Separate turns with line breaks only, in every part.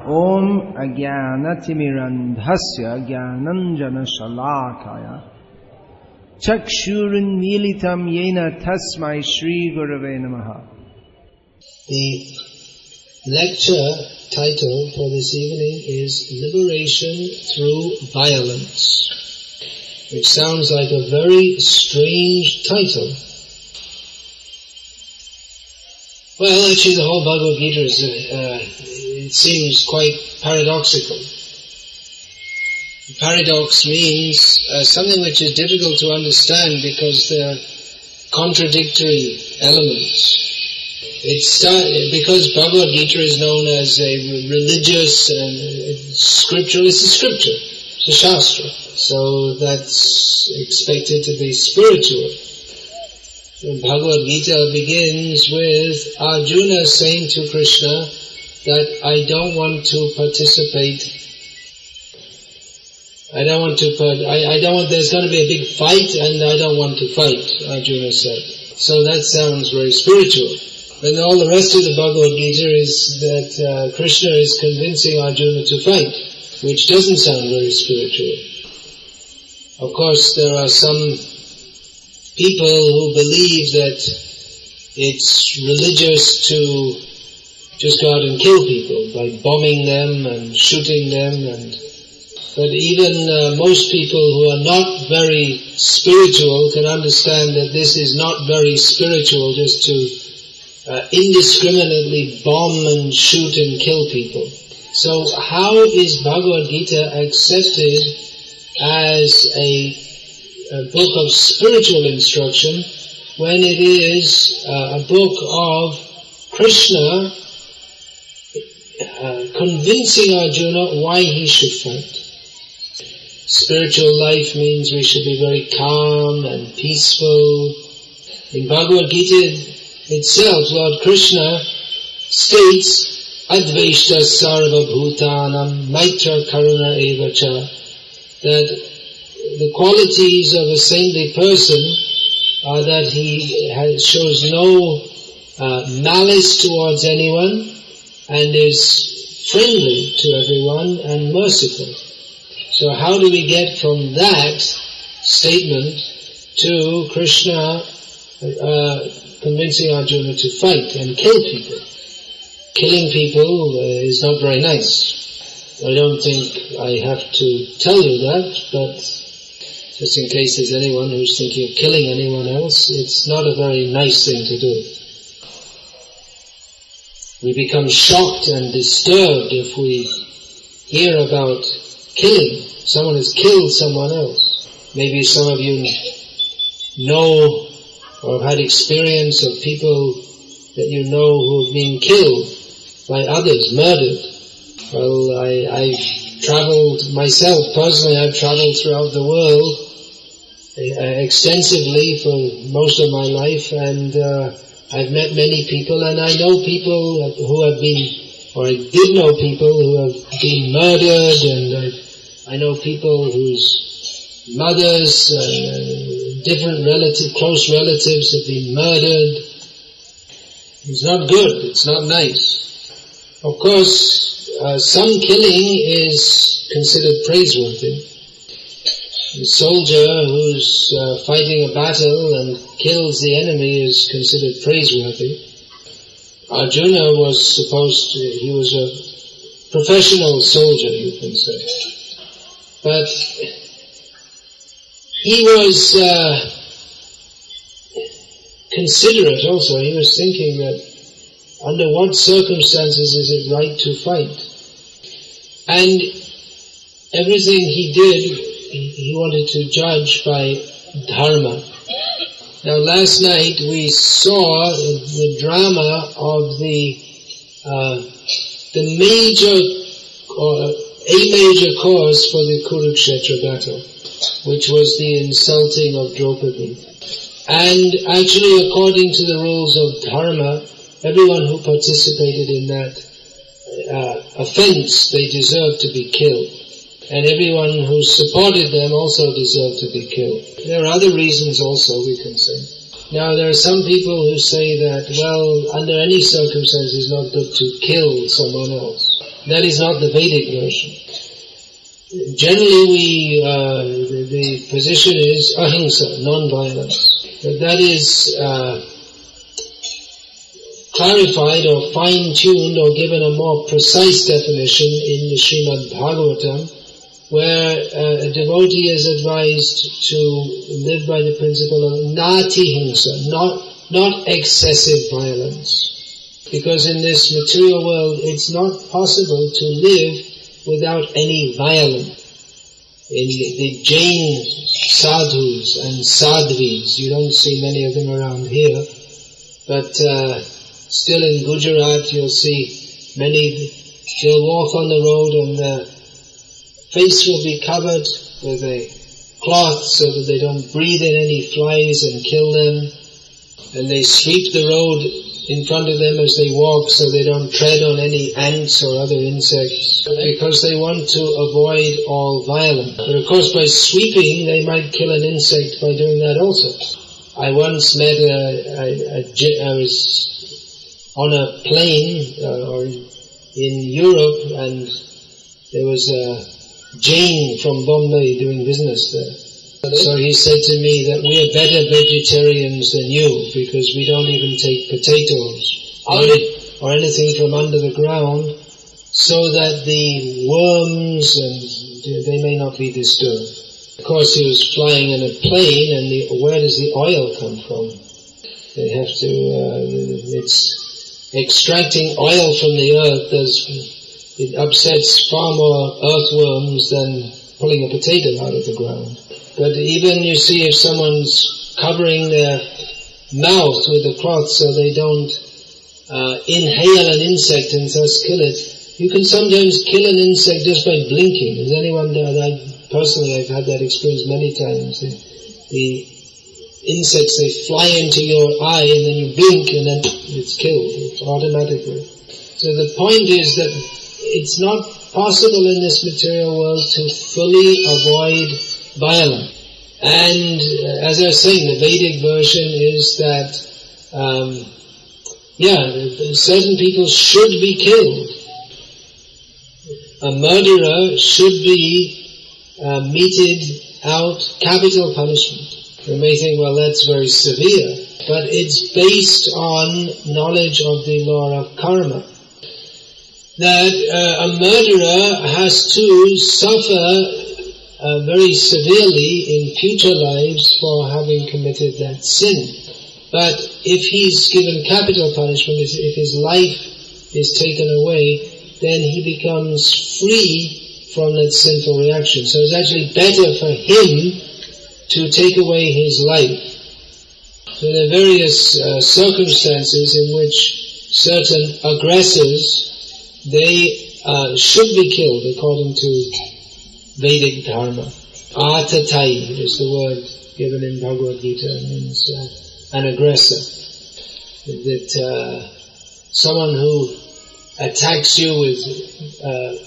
Om Ajnanatimirandhasya Jnananjana Shalakaya Chakshurun Militam Yena Tasmai Shri Gurave Namaha.
The lecture title for this evening is Liberation Through Violence, which sounds like a very strange title. Well, actually the whole Bhagavad Gita is, it seems quite paradoxical. Paradox means something which is difficult to understand because there are contradictory elements. Because Bhagavad Gita is known as a religious and scriptural, it's a scripture, it's a shastra. So that's expected to be spiritual. The Bhagavad Gita begins with Arjuna saying to Krishna that I don't want to participate. There's going to be a big fight and I don't want to fight, Arjuna said. So that sounds very spiritual. And all the rest of the Bhagavad Gita is that Krishna is convincing Arjuna to fight, which doesn't sound very spiritual. Of course, there are some people who believe that it's religious to just go out and kill people by bombing them and shooting them. But even most people who are not very spiritual can understand that this is not very spiritual just to indiscriminately bomb and shoot and kill people. So how is Bhagavad Gita accepted as a book of spiritual instruction when it is a book of Krishna convincing Arjuna why he should fight? Spiritual life means we should be very calm and peaceful. In Bhagavad Gita itself, Lord Krishna states, Advaishta sarva bhutanam maitra karuna evacha, that the qualities of a saintly person are that he shows no malice towards anyone and is friendly to everyone and merciful. So how do we get from that statement to Krishna convincing Arjuna to fight and kill people? Killing people is not very nice. I don't think I have to tell you that, but just in case there's anyone who's thinking of killing anyone else, it's not a very nice thing to do. We become shocked and disturbed if we hear about killing. Someone has killed someone else. Maybe some of you know or have had experience of people that you know who have been killed by others, murdered. Well, I've travelled myself, personally I've travelled throughout the world extensively for most of my life, and I've met many people, and I know people who have been, or I did know people who have been murdered, and I know people whose mothers, different close relatives have been murdered. It's not good, it's not nice. Of course, some killing is considered praiseworthy. A soldier who's fighting a battle and kills the enemy is considered praiseworthy. Arjuna was he was a professional soldier, you can say. But he was considerate also. He was thinking that under what circumstances is it right to fight? And everything he did, he wanted to judge by dharma. Now last night we saw the drama of a major cause for the Kurukshetra battle, which was the insulting of Draupadi. And actually, according to the rules of dharma, everyone who participated in that offense, they deserved to be killed. And everyone who supported them also deserved to be killed. There are other reasons also, we can say. Now, there are some people who say that, well, under any circumstances it's not good to kill someone else. That is not the Vedic version. Generally the position is ahimsa, non-violence. But that is clarified or fine-tuned or given a more precise definition in the Srimad Bhagavatam, where a devotee is advised to live by the principle of natihimsa, not excessive violence. Because in this material world it's not possible to live without any violence. In the Jain sadhus and sadhvis, you don't see many of them around here, but still in Gujarat you'll see many, they'll walk on the road and their face will be covered with a cloth so that they don't breathe in any flies and kill them, and they sweep the road in front of them as they walk so they don't tread on any ants or other insects, because they want to avoid all violence. But of course by sweeping they might kill an insect by doing that also. I once met I was on a plane in Europe, and there was a Jain from Bombay doing business there. So he said to me that we are better vegetarians than you, because we don't even take potatoes or anything from under the ground, so that the worms and they may not be disturbed. Of course he was flying in a plane, and where does the oil come from? They have to, it's extracting oil from the earth, it upsets far more earthworms than pulling a potato out of the ground. But even, you see, if someone's covering their mouth with a cloth so they don't inhale an insect and thus kill it, you can sometimes kill an insect just by blinking. Has anyone done that? Personally, I've had that experience many times. The insects, they fly into your eye and then you blink and then it's killed automatically. So the point is that it's not possible in this material world to fully avoid violence. And as I was saying, the Vedic version is that, certain people should be killed. A murderer should be meted out capital punishment. You may think, well, that's very severe, but it's based on knowledge of the law of karma. That a murderer has to suffer very severely in future lives for having committed that sin. But if he's given capital punishment, if his life is taken away, then he becomes free from that sinful reaction. So it's actually better for him to take away his life. So there are various circumstances in which certain aggressors, they should be killed according to Vedic dharma. Atatai is the word given in Bhagavad Gita, means an aggressor. That someone who attacks you with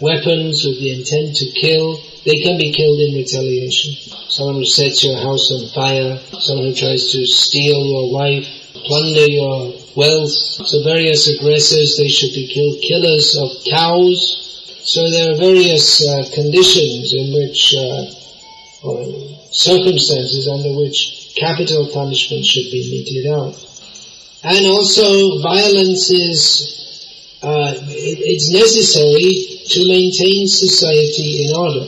weapons with the intent to kill, they can be killed in retaliation. Someone who sets your house on fire, someone who tries to steal your wife, plunder your wealth. So various aggressors, they should be killed. Killers of cows. So there are various conditions in which, or circumstances under which capital punishment should be meted out. And also violence is, it's necessary to maintain society in order.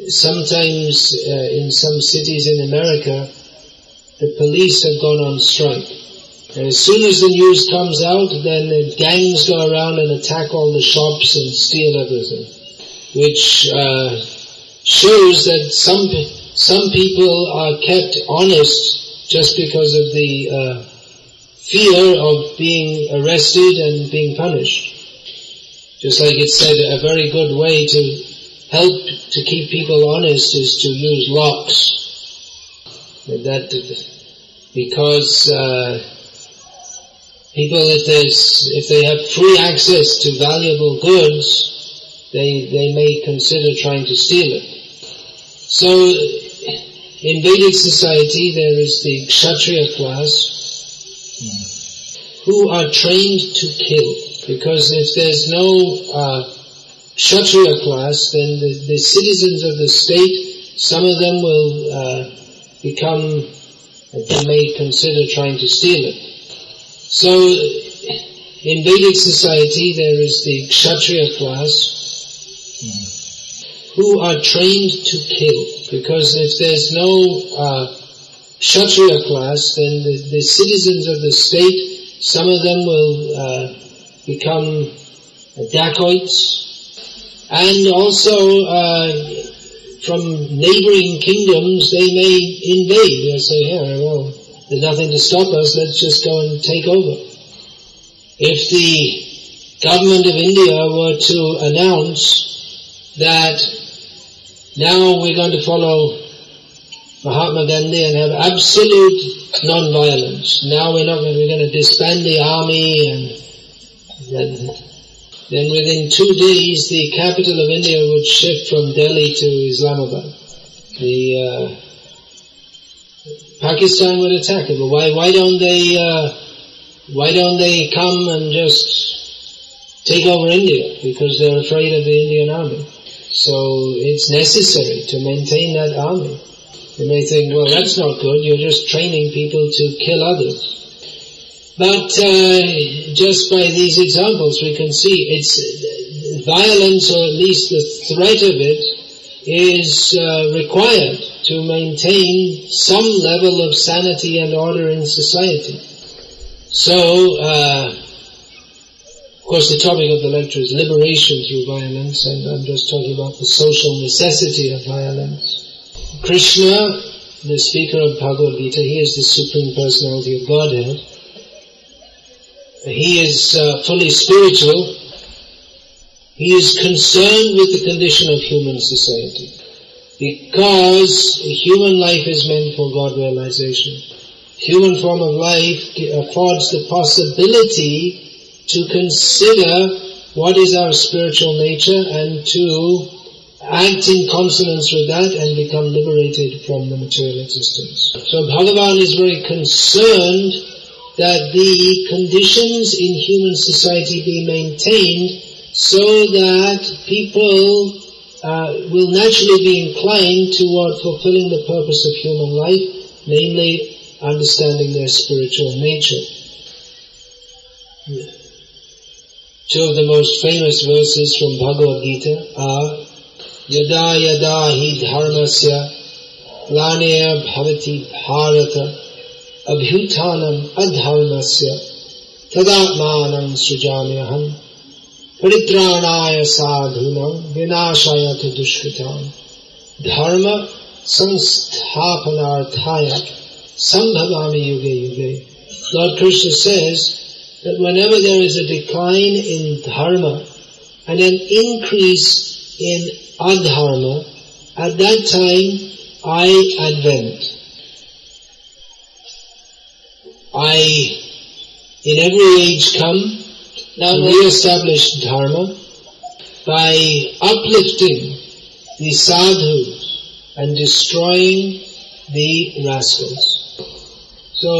Sometimes in some cities in America, the police have gone on strike. And as soon as the news comes out, then the gangs go around and attack all the shops and steal everything. Which shows that some people are kept honest just because of the fear of being arrested and being punished. Just like it said, a very good way to help to keep people honest is to use locks. Because people, if they have free access to valuable goods, they may consider trying to steal it. So, in Vedic society there is the Kshatriya class who are trained to kill. Because if there's no Kshatriya class, then the citizens of the state, some of them will become, they may consider trying to steal it. So, in Vedic society there is the Kshatriya class who are trained to kill. Because if there's no Kshatriya class, then the citizens of the state, some of them will become dacoits. And also, from neighboring kingdoms, they may invade. They'll say, here, well, there's nothing to stop us, let's just go and take over. If the government of India were to announce that now we're going to follow Mahatma Gandhi and have absolute non-violence, now we're going to disband the army, and then within 2 days the capital of India would shift from Delhi to Islamabad. Pakistan would attack it. But why don't they come and just take over India? Because they're afraid of the Indian army. So it's necessary to maintain that army. You may think, well, that's not good, you're just training people to kill others. But just by these examples we can see it's violence, or at least the threat of it, is required to maintain some level of sanity and order in society. So, of course the topic of the lecture is liberation through violence, and I'm just talking about the social necessity of violence. Krishna, the speaker of Bhagavad Gita, he is the Supreme Personality of Godhead. He is fully spiritual. He is concerned with the condition of human society, because human life is meant for God realization. Human form of life affords the possibility to consider what is our spiritual nature and to act in consonance with that and become liberated from the material existence. So Bhagavan is very concerned that the conditions in human society be maintained so that people will naturally be inclined toward fulfilling the purpose of human life, namely understanding their spiritual nature. Two of the most famous verses from Bhagavad Gita are Yada yada hi dharmasya glaneya bhavati bharata abhyutanam adharmasya tadatmanam srijamyaham paritranaya sadhunam vinashaya tu dushritam dharma samsthapanarthaya sambhavami yuge yuge. Lord Krishna says that whenever there is a decline in dharma and an increase in adharma, at that time I advent. I, in every age, come to re-establish dharma by uplifting the sadhus and destroying the rascals. So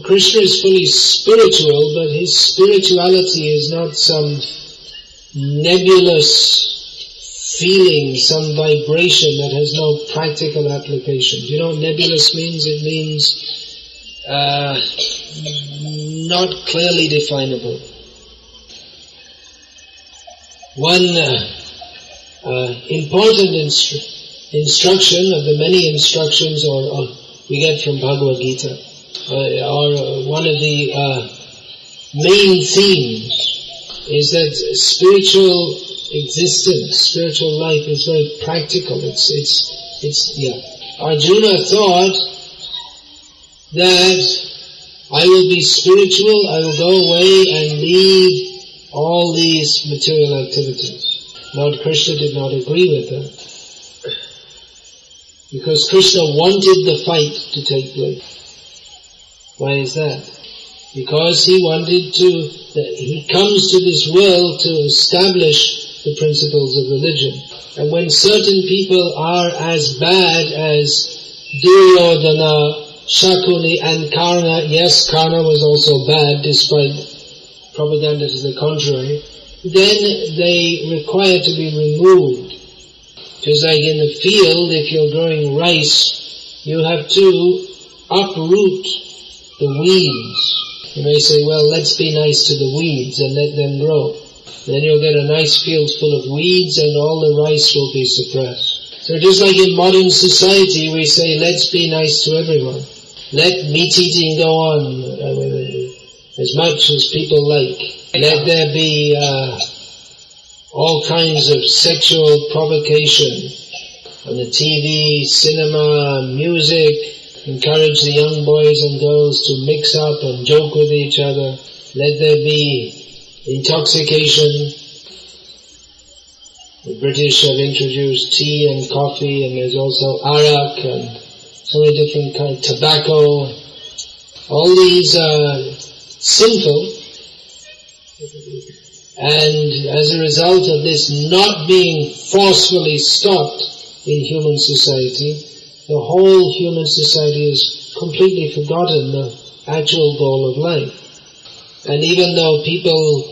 Krishna is fully spiritual, but his spirituality is not some nebulous feeling, some vibration that has no practical application. Do you know what nebulous means? It means not clearly definable. One important instruction of the many instructions or we get from Bhagavad Gita, or one of the main themes, is that spiritual existence, spiritual life is very practical. Arjuna thought that I will be spiritual, I will go away and leave all these material activities. Lord Krishna did not agree with that, because Krishna wanted the fight to take place. Why is that? Because he comes to this world to establish the principles of religion. And when certain people are as bad as Duryodhana, Shakuni and Karna, yes, Karna was also bad despite propaganda to the contrary, then they require to be removed. Just like in the field, if you're growing rice, you have to uproot the weeds. You may say, well, let's be nice to the weeds and let them grow. Then you'll get a nice field full of weeds and all the rice will be suppressed. So just like in modern society, we say, let's be nice to everyone. Let meat eating go on as much as people like. Let there be all kinds of sexual provocation on the TV, cinema, music. Encourage the young boys and girls to mix up and joke with each other. Let there be intoxication. The British have introduced tea and coffee, and there's also arak and so many different kinds, tobacco. All these are sinful, and as a result of this not being forcefully stopped in human society, the whole human society has completely forgotten the actual goal of life. And even though people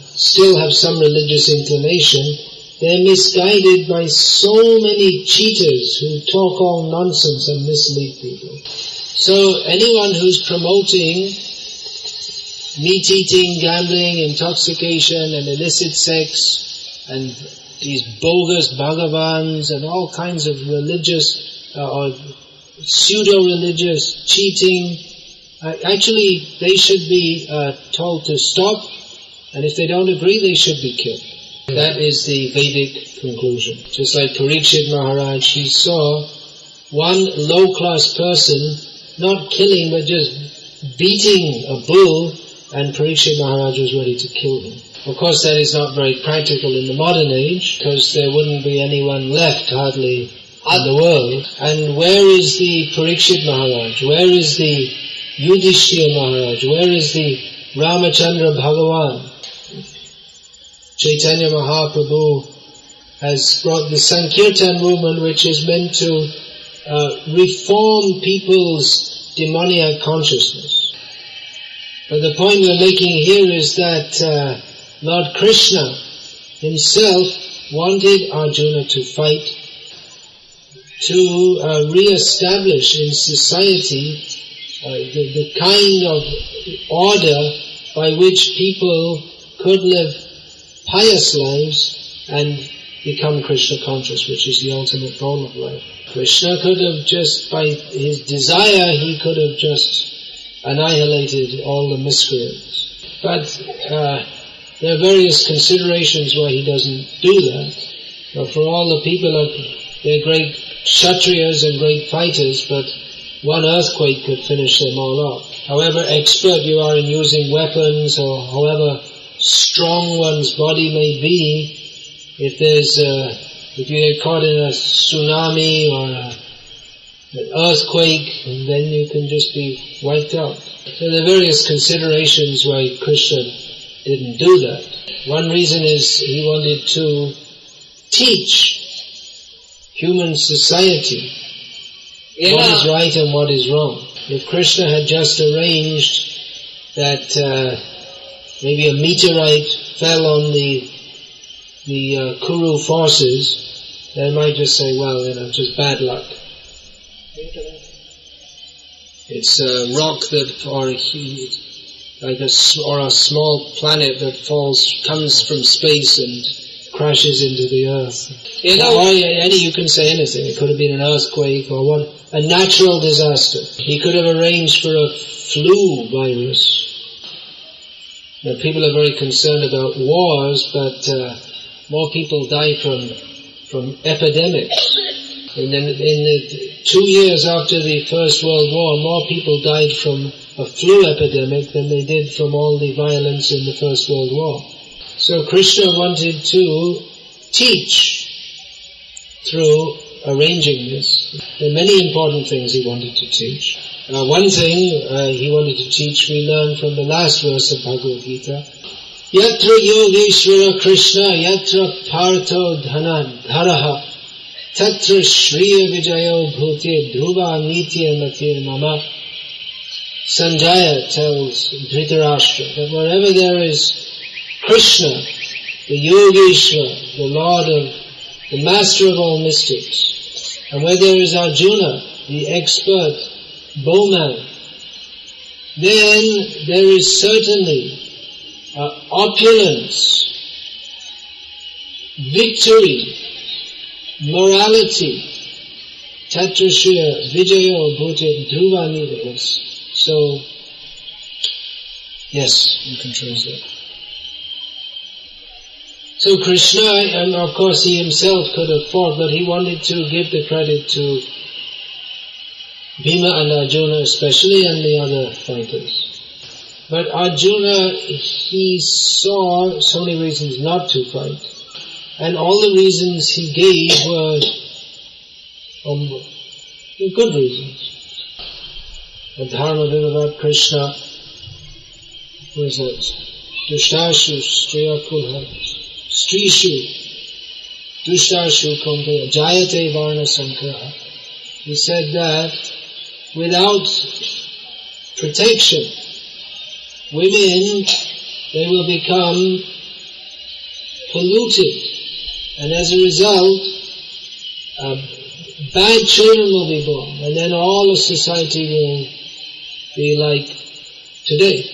still have some religious inclination, they're misguided by so many cheaters who talk all nonsense and mislead people. So anyone who's promoting meat-eating, gambling, intoxication and illicit sex and these bogus bhagavans and all kinds of religious or pseudo-religious cheating, actually they should be told to stop, and if they don't agree they should be killed. That is the Vedic conclusion. Just like Parikshit Maharaj, he saw one low-class person not killing but just beating a bull, and Parikshit Maharaj was ready to kill him. Of course, that is not very practical in the modern age, because there wouldn't be anyone left, hardly, in the world. And where is the Parikshit Maharaj? Where is the Yudhishthira Maharaj? Where is the Ramachandra Bhagavan? Chaitanya Mahaprabhu has brought the Sankirtan movement, which is meant to reform people's demoniac consciousness. But the point we're making here is that Lord Krishna himself wanted Arjuna to fight, to re-establish in society the kind of order by which people could live pious lives and become Krishna conscious, which is the ultimate goal of life. Krishna could have just, by his desire, he could have just annihilated all the miscreants. But there are various considerations why he doesn't do that. But for all the people, they're great kshatriyas and great fighters, but one earthquake could finish them all off. However expert you are in using weapons, or however strong one's body may be, if you get caught in a tsunami or an earthquake, then you can just be wiped out. So there are various considerations why Krishna didn't do that. One reason is he wanted to teach human society what is right and what is wrong. If Krishna had just arranged that maybe a meteorite fell on the Kuru forces, they might just say, well, just bad luck. It's a rock that, or a small planet that comes from space and crashes into the earth. You can say anything. It could have been an earthquake or a natural disaster. He could have arranged for a flu virus. Now, people are very concerned about wars, but more people die from epidemics. And then in the 2 years after the First World War, more people died from a flu epidemic than they did from all the violence in the First World War. So Krishna wanted to teach through arranging this. There are many important things he wanted to teach. One thing he wanted to teach, we learn from the last verse of Bhagavad Gita. Yatra Yogeshwara Krishna, yatra partho dharaha, tatra shriya vijayo bhute dhruva nitya matir mama. Sanjaya tells Dhritarashtra that wherever there is Krishna, the Yogeshwara, the Lord of, the Master of all mystics, and where there is Arjuna, the expert bowman, then there is certainly opulence, victory, morality, tatrashriya vijayo bhute dhruva nivas. So, yes, you can translate. So Krishna, and of course he himself could have fought, but he wanted to give the credit to Bhima and Arjuna especially, and the other fighters. But Arjuna, he saw so many reasons not to fight. And all the reasons he gave were good reasons. Dharma Vivavat Krishna, what is that? Dushtashu Striyakulha, Strishu, Dushtashu Kumbhaya, Jayate Varna Sankraha. He said that without protection, women, they will become polluted, and as a result, bad children will be born, and then all of society will be like today.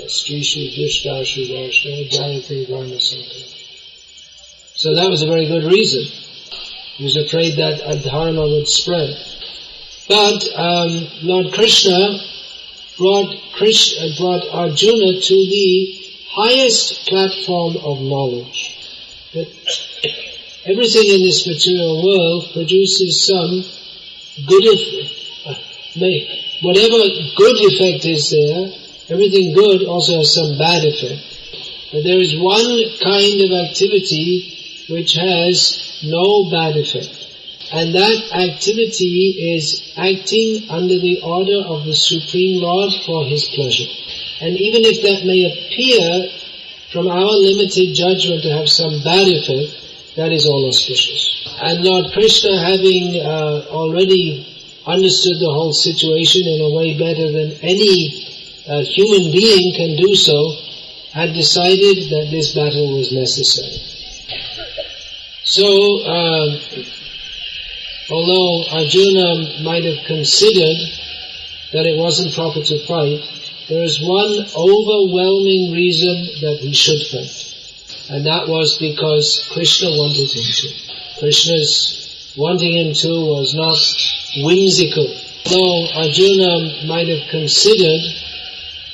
Strishu, Dushtashu, Jayate Varna Sankraha. So that was a very good reason. He was afraid that adharma would spread. But Lord Krishna brought Arjuna to the highest platform of knowledge. That everything in this material world produces some good effect. Whatever good effect is there, everything good also has some bad effect. But there is one kind of activity which has no bad effect. And that activity is acting under the order of the Supreme Lord for His pleasure. And even if that may appear from our limited judgment to have some bad effect, that is all auspicious. And Lord Krishna, having already understood the whole situation in a way better than any human being can do so, had decided that this battle was necessary. So, although Arjuna might have considered that it wasn't proper to fight, there is one overwhelming reason that he should fight. And that was because Krishna wanted him to. Krishna's wanting him to was not whimsical. Though Arjuna might have considered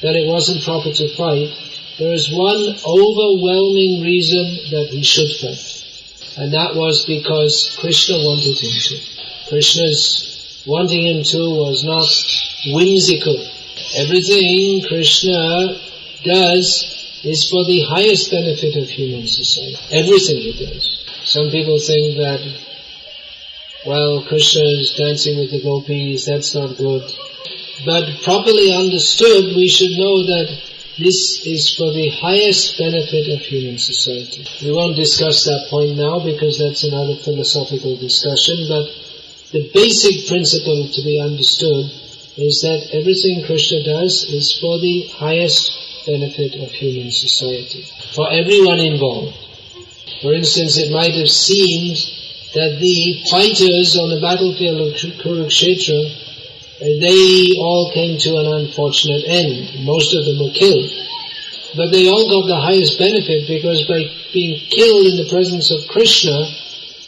that it wasn't proper to fight, there is one overwhelming reason that he should fight. And that was because Krishna wanted him to. Krishna's wanting him to was not whimsical. Everything Krishna does is for the highest benefit of human society. Everything he does. Some people think that, well, Krishna is dancing with the gopis, that's not good. But properly understood, we should know that this is for the highest benefit of human society. We won't discuss that point now because that's another philosophical discussion, but the basic principle to be understood is that everything Krishna does is for the highest benefit of human society, for everyone involved. For instance, it might have seemed that the fighters on the battlefield of Kurukshetra, they all came to an unfortunate end. Most of them were killed. But they all got the highest benefit because by being killed in the presence of Krishna,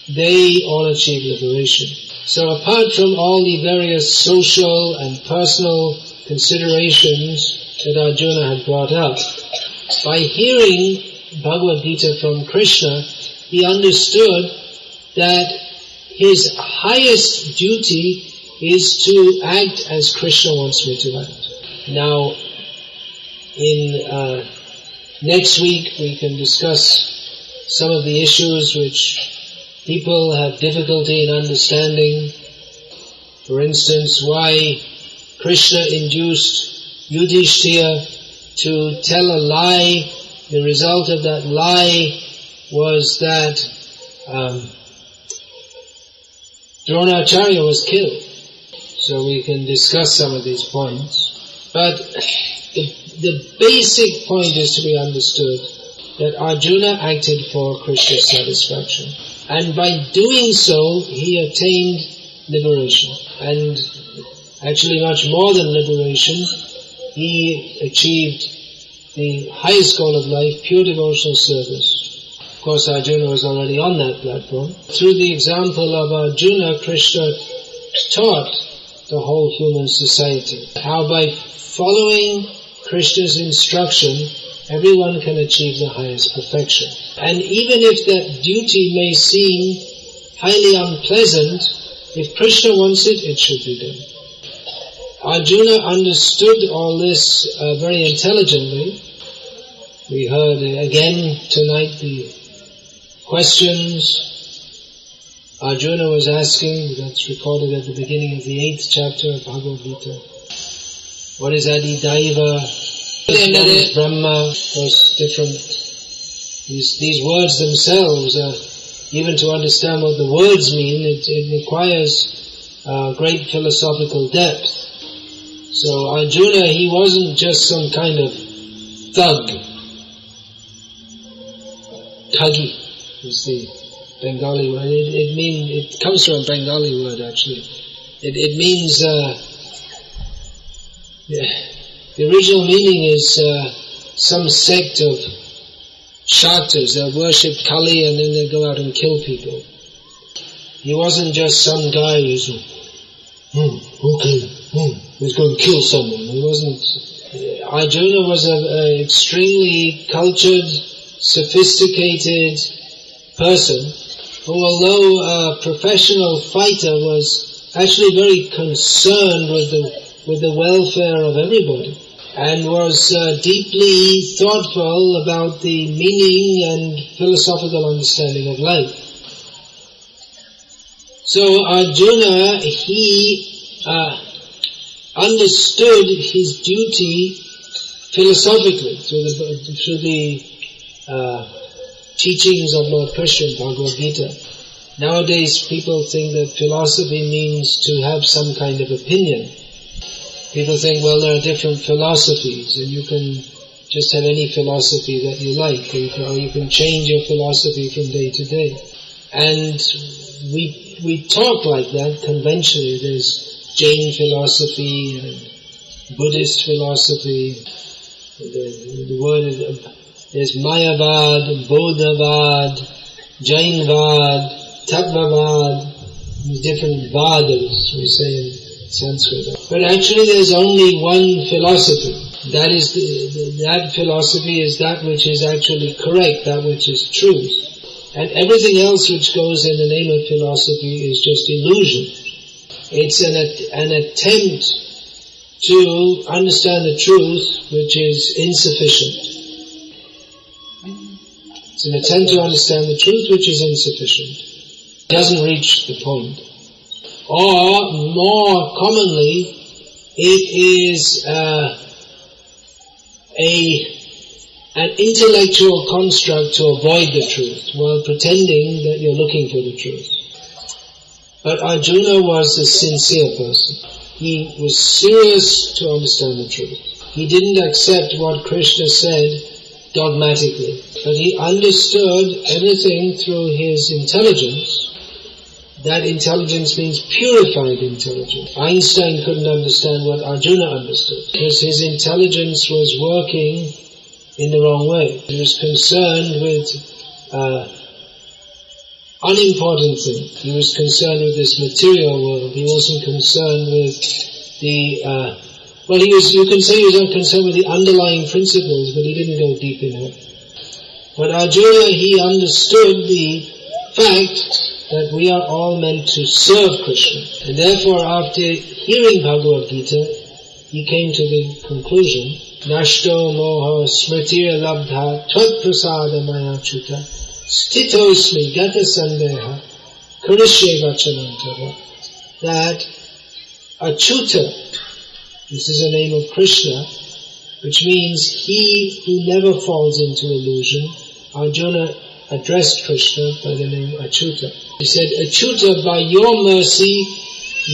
they all achieved liberation. So apart from all the various social and personal considerations that Arjuna had brought up, by hearing Bhagavad Gita from Krishna, he understood that his highest duty is to act as Krishna wants me to act. Now, in next week we can discuss some of the issues which people have difficulty in understanding. For instance, why Krishna induced Yudhishthira to tell a lie. The result of that lie was that Dronacharya was killed. so we can discuss some of these points. But the basic point is to be understood that Arjuna acted for Krishna's satisfaction. And by doing so, he attained liberation. And actually much more than liberation, he achieved the highest goal of life, pure devotional service. Of course, Arjuna was already on that platform. Through the example of Arjuna, Krishna taught the whole human society how by following Krishna's instruction, everyone can achieve the highest perfection. And even if that duty may seem highly unpleasant, if Krishna wants it, it should be done. Arjuna understood all this very intelligently. We heard again tonight the questions Arjuna was asking. That's recorded at the beginning of the 8th chapter of Bhagavad Gita. What is Adidaiva? What is Brahma? Those different, these words themselves, even to understand what the words mean, it requires great philosophical depth. So Arjuna, he wasn't just some kind of thug. Thuggy is the Bengali word. It comes from a Bengali word actually. It means, the original meaning is some sect of Shaktars that worship Kali and then they go out and kill people. He wasn't just some guy who's who's going to kill someone. He wasn't. Arjuna was an extremely cultured, sophisticated person who, although a professional fighter, was actually very concerned with the welfare of everybody and was deeply thoughtful about the meaning and philosophical understanding of life. So Arjuna, he understood his duty philosophically through the teachings of Lord Krishna in Bhagavad Gita. Nowadays people think that philosophy means to have some kind of opinion. People think, well, there are different philosophies and you can just have any philosophy that you like, or you can change your philosophy from day to day. And we talk like that conventionally. There's Jain philosophy and Buddhist philosophy. The word is, there's Mayavad, Bodhavad, Jainvad, Tattvavad. There's different vadas, we say in Sanskrit. But actually there's only one philosophy. That is that philosophy is that which is actually correct, that which is truth. And everything else which goes in the name of philosophy is just illusion. It's an attempt to understand the truth which is insufficient. It's an attempt to understand the truth which is insufficient. It doesn't reach the point. Or, more commonly, it is an intellectual construct to avoid the truth while pretending that you're looking for the truth. But Arjuna was a sincere person. He was serious to understand the truth. He didn't accept what Krishna said dogmatically, but he understood everything through his intelligence. That intelligence means purified intelligence. Einstein couldn't understand what Arjuna understood because his intelligence was working in the wrong way. He was concerned with unimportant things. He was concerned with this material world. He wasn't concerned with the you can say he was concerned with the underlying principles, but he didn't go deep in it. But Arjuna, he understood the fact that we are all meant to serve Krishna. And therefore, after hearing Bhagavad Gita, he came to the conclusion, Nashto moha smritir labdha tvat prasada maya chuta stitosmi gata sandeha karishye vachanantava. That Achyuta, this is a name of Krishna, which means he who never falls into illusion. Arjuna addressed Krishna by the name Achyuta. He said, Achyuta, by your mercy,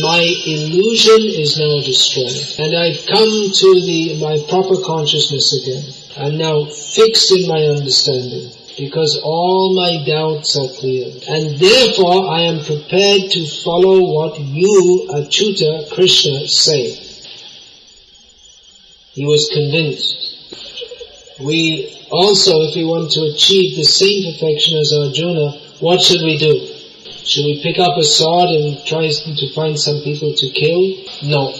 my illusion is now destroyed, and I've come to my proper consciousness again. I'm now fixed in my understanding, because all my doubts are cleared. And therefore I am prepared to follow what you, Achyuta, Krishna, say. He was convinced. We also, if we want to achieve the same perfection as Arjuna, what should we do? Should we pick up a sword and try to find some people to kill? No,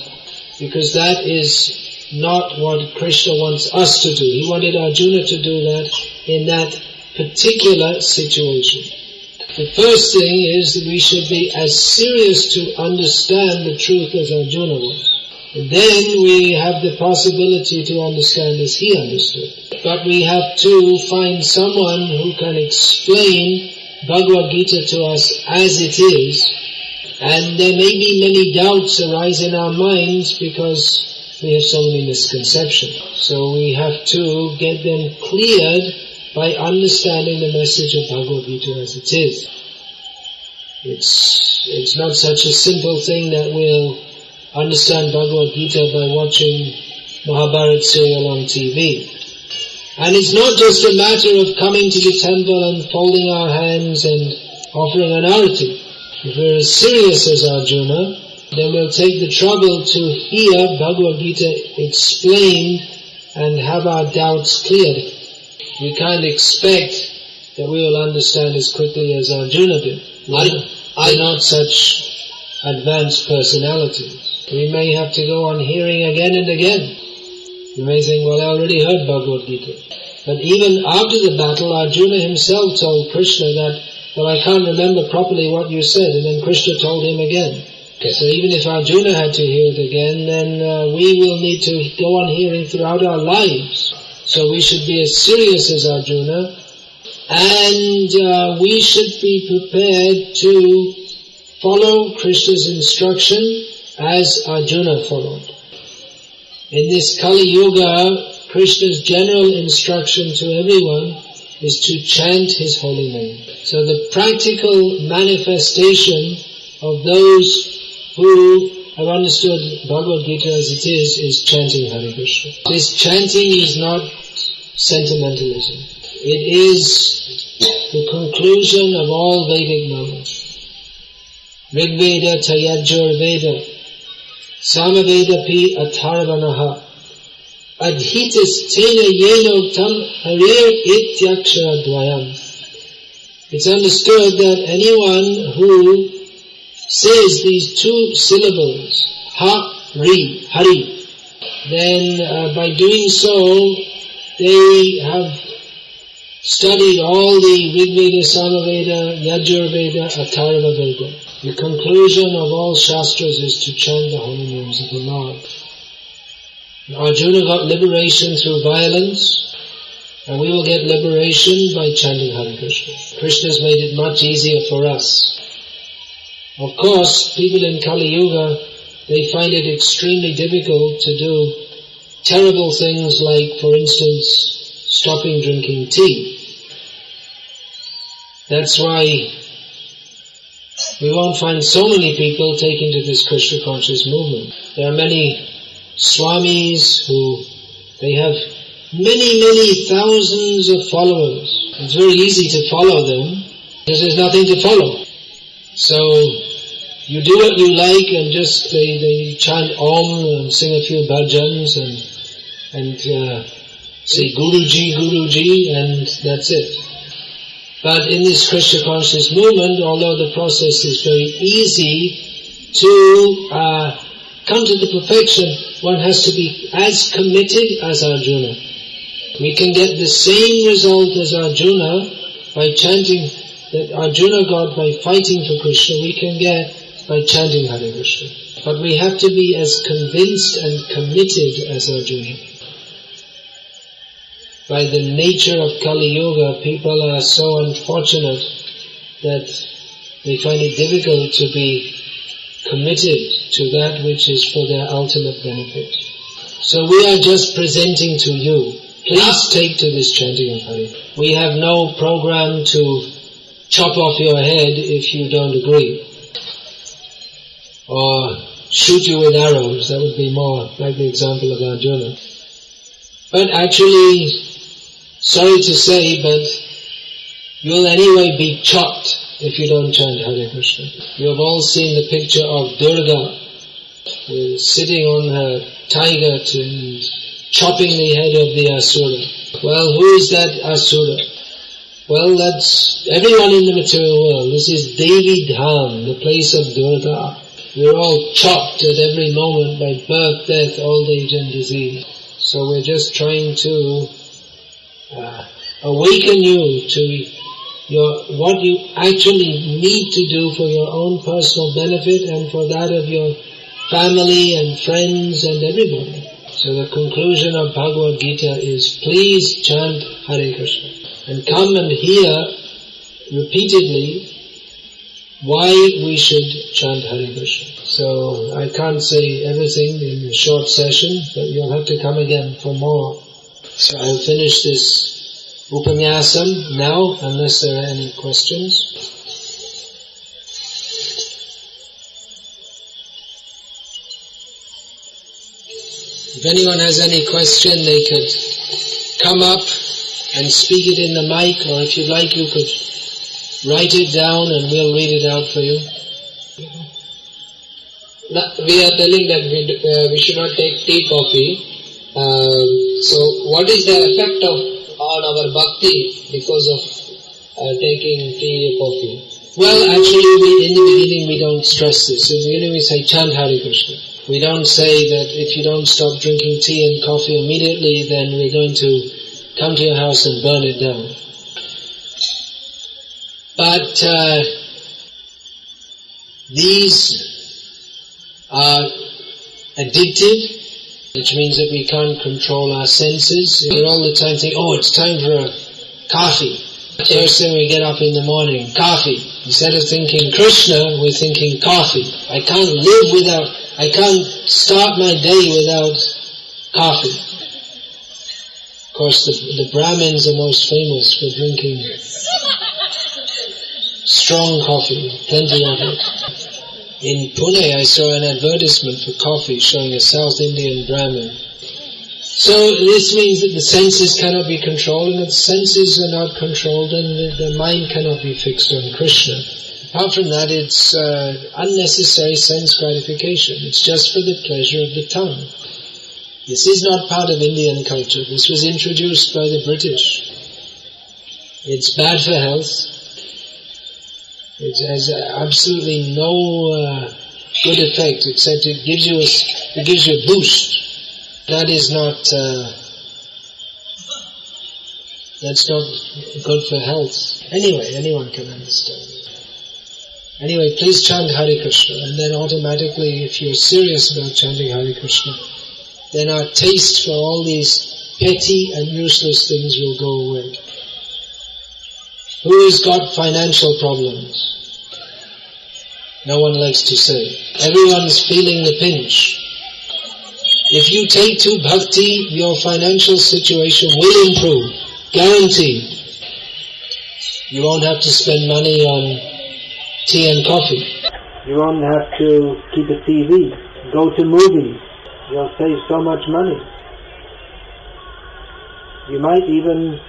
because that is not what Krishna wants us to do. He wanted Arjuna to do that in that particular situation. The first thing is that we should be as serious to understand the truth as Arjuna was. And then we have the possibility to understand as he understood. But we have to find someone who can explain Bhagavad Gita to us as it is, and there may be many doubts arise in our minds because we have so many misconceptions. So we have to get them cleared by understanding the message of Bhagavad Gita as it is. It's not such a simple thing that we'll understand Bhagavad Gita by watching Mahabharata serial on TV. And it's not just a matter of coming to the temple and folding our hands and offering an arati. If we're as serious as Arjuna, then we'll take the trouble to hear Bhagavad Gita explained and have our doubts cleared. We can't expect that we will understand as quickly as Arjuna did. We're not such advanced personalities. We may have to go on hearing again and again. You may think, well, I already heard Bhagavad Gita. But even after the battle, Arjuna himself told Krishna that, well, I can't remember properly what you said, and then Krishna told him again. Okay. So even if Arjuna had to hear it again, then we will need to go on hearing throughout our lives. So we should be as serious as Arjuna, and we should be prepared to follow Krishna's instruction as Arjuna followed. In this Kali Yuga, Krishna's general instruction to everyone is to chant his holy name. So the practical manifestation of those who have understood Bhagavad Gita as it is chanting Hare Krishna. This chanting is not sentimentalism. It is the conclusion of all Vedic knowledge. Rig Veda, Tayajur Veda, Samaveda pi atharvanaha adhitas tena yenoktam harir ityakshara dvayam. It's understood that anyone who says these two syllables, ha-ri, hari, then by doing so, they have studied all the Rig Veda, Samaveda, Yajur Veda, Atharva Veda. The conclusion of all Shastras is to chant the holy names of the Lord. Arjuna got liberation through violence, and we will get liberation by chanting Hare Krishna. Krishna has made it much easier for us. Of course, people in Kali Yuga, they find it extremely difficult to do terrible things like, for instance, stopping drinking tea. That's why we won't find so many people taken to this Krishna conscious movement. There are many Swamis who, they have many thousands of followers. It's very easy to follow them because there's nothing to follow. So you do what you like and just they chant Om and sing a few bhajans and say Guruji, Guruji, and that's it. But in this Krishna conscious movement, although the process is very easy to come to the perfection, one has to be as committed as Arjuna. We can get the same result as Arjuna by chanting that Arjuna got by fighting for Krishna. We can get by chanting Hare Krishna. But we have to be as convinced and committed as Arjuna. By the nature of Kali Yuga, people are so unfortunate that they find it difficult to be committed to that which is for their ultimate benefit. So we are just presenting to you. Please take to this chanting of Hare. We have no program to chop off your head if you don't agree. or shoot you with arrows. That would be more like the example of Arjuna. But actually, sorry to say, but you'll anyway be chopped if you don't chant Hare Krishna. You have all seen the picture of Durga sitting on her tiger and chopping the head of the Asura. Well, who is that Asura? Well, that's everyone in the material world. This is Devi Dham, the place of Durga. We're all chopped at every moment by birth, death, old age and disease. So we're just trying to awaken you to what you actually need to do for your own personal benefit and for that of your family and friends and everybody. So the conclusion of Bhagavad Gita is, please chant Hare Krishna and come and hear repeatedly why we should chant Hare Krishna. So I can't say everything in a short session, but you'll have to come again for more. So I'll finish this Upanyasam now, unless there are any questions. If anyone has any question, they could come up and speak it in the mic, or if you'd like, you could write it down and we'll read it out for you.
We are telling that we should not take tea, coffee. So what is the effect on our bhakti because of taking tea or coffee?
Well, actually, in the beginning we don't stress this. In the beginning we say, chant Hare Krishna. We don't say that if you don't stop drinking tea and coffee immediately, then we're going to come to your house and burn it down. But these are addictive, which means that we can't control our senses. We're all the time thinking, oh, it's time for a coffee. First thing we get up in the morning, coffee. Instead of thinking Krishna, we're thinking coffee. I can't start my day without coffee. Of course, the Brahmins are most famous for drinking strong coffee, plenty of it. In Pune, I saw an advertisement for coffee showing a South Indian Brahmin. So this means that the senses cannot be controlled, and if the senses are not controlled, then the mind cannot be fixed on Krishna. Apart from that, it's unnecessary sense gratification. It's just for the pleasure of the tongue. This is not part of Indian culture. This was introduced by the British. It's bad for health. It has absolutely no good effect, except it gives you a boost. That is not that's not good for health. Anyway, anyone can understand. Anyway, please chant Hare Krishna, and then automatically, if you're serious about chanting Hare Krishna, then our taste for all these petty and useless things will go away. Who has got financial problems? No one likes to say. Everyone's feeling the pinch. If you take to bhakti, your financial situation will improve. Guaranteed. You won't have to spend money on tea and coffee. You won't have to keep a TV, go to movies. You'll save so much money. You might even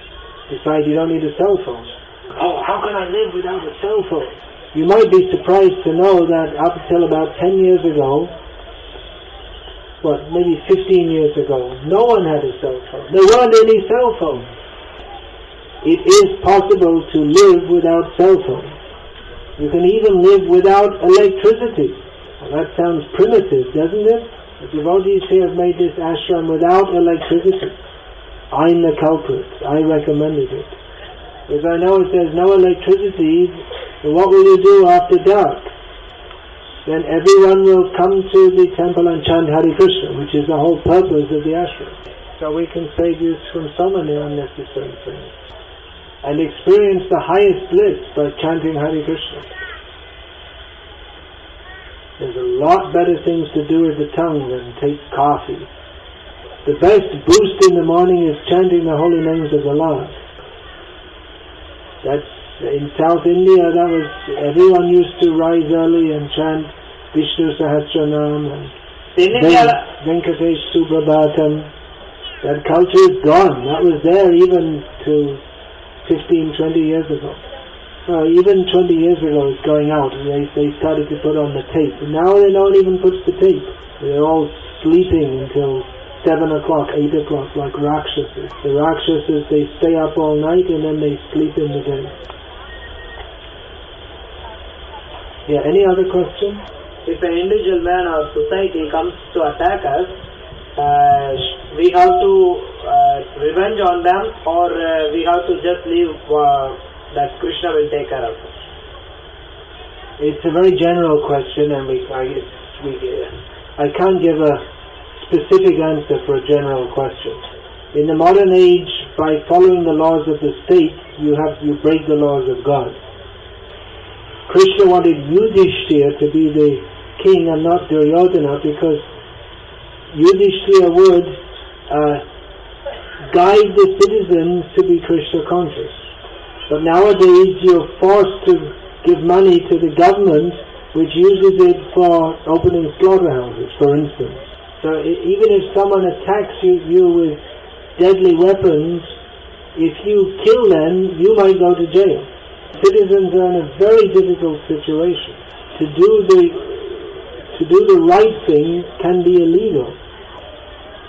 decide you don't need a cell phone. Oh, how can I live without a cell phone? You might be surprised to know that up until about 10 years ago, maybe 15 years ago, no one had a cell phone. There weren't any cell phones. It is possible to live without cell phones. You can even live without electricity. Well, that sounds primitive, doesn't it? The devotees here have made this ashram without electricity. I'm the culprit. I recommended it. Because I know if there's no electricity, then what will you do after dark? Then everyone will come to the temple and chant Hare Krishna, which is the whole purpose of the ashram. So we can save you from so many unnecessary things. And experience the highest bliss by chanting Hare Krishna. There's a lot better things to do with the tongue than take coffee. The best boost in the morning is chanting the holy names of the Lord. That's in South India. Everyone used to rise early and chant Vishnu Sahasranam, and
India,
Venkatesh Suprabhatam. That culture is gone. That was there even to 15, 20 years ago. Even 20 years ago it's going out. They started to put on the tape. And now they don't even put the tape. They're all sleeping until 7 o'clock, 8 o'clock, like Rakshasas. The Rakshasas, they stay up all night and then they sleep in the day. Yeah, any other question?
if an individual man or society comes to attack us, we have to revenge on them, or we have to just leave that Krishna will take care of us?
It's a very general question, and I can't give a specific answer for a general question. In the modern age, by following the laws of the state, you break the laws of God. Krishna wanted Yudhishthira to be the king and not Duryodhana, because Yudhishthira would guide the citizens to be Krishna conscious. But nowadays you're forced to give money to the government, which uses it for opening slaughterhouses, for instance. So even if someone attacks you with deadly weapons, if you kill them, you might go to jail. Citizens are in a very difficult situation. To do the right thing can be illegal.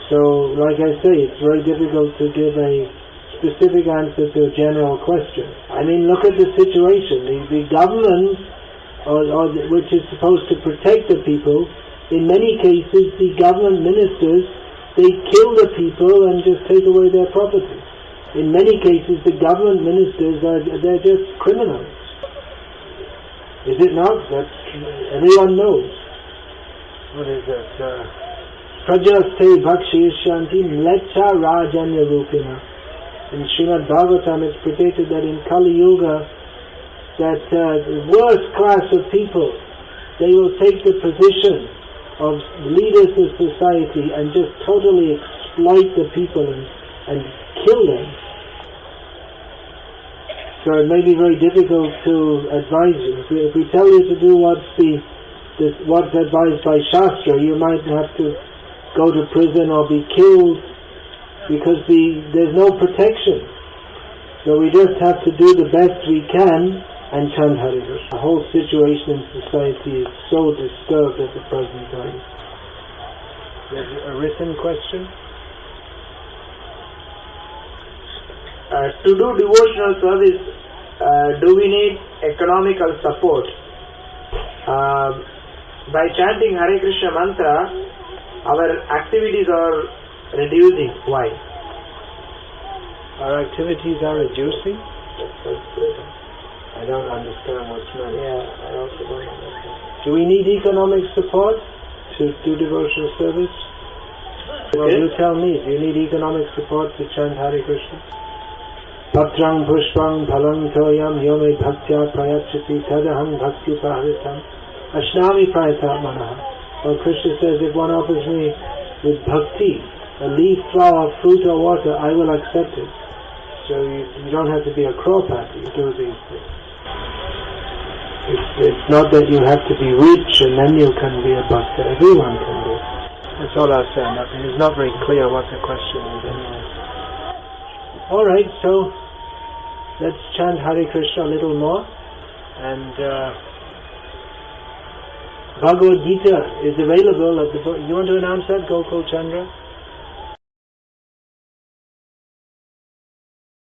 So, like I say, it's very difficult to give a specific answer to a general question. I mean, look at the situation. The government, which is supposed to protect the people, in many cases, the government ministers, they kill the people and just take away their property. In many cases, the government ministers they're just criminals. Is it not? That everyone knows. What is that? Prajaste bhakshishyanti mlecha rajanya rupina. In Srimad Bhagavatam it's predicted that in Kali Yuga, that the worst class of people, they will take the position of leaders of society and just totally exploit the people and kill them. So it may be very difficult to advise you. If we tell you to do what's advised by Shastra, you might have to go to prison or be killed, because there's no protection. So we just have to do the best we can and chant Hare Krishna. The whole situation in society is so disturbed at the present time. There's a written question?
To do devotional service, do we need economical support? By chanting Hare Krishna mantra, our activities are reducing. Why?
Our activities are reducing? I don't understand what's meant.
Yeah, I also don't understand.
Do we need economic support to do devotional service? Well, you tell me. Do you need economic support to chant Hare Krishna? Patrang pushpang phalang toyam yome bhaktya prayachati tadaham bhakti pahritam ashnami prayata manaha. Well, Krishna says, if one offers me with bhakti, a leaf, flower, fruit or water, I will accept it. So you don't have to be a crow-packer to do these things. It's not that you have to be rich and then you can be a bhakta. Everyone can do it. That's all I'll say. It's not very clear what the question is anyway. Alright, so let's chant Hare Krishna a little more. And Bhagavad Gita is available at the book. You want to announce that, Gokul Chandra?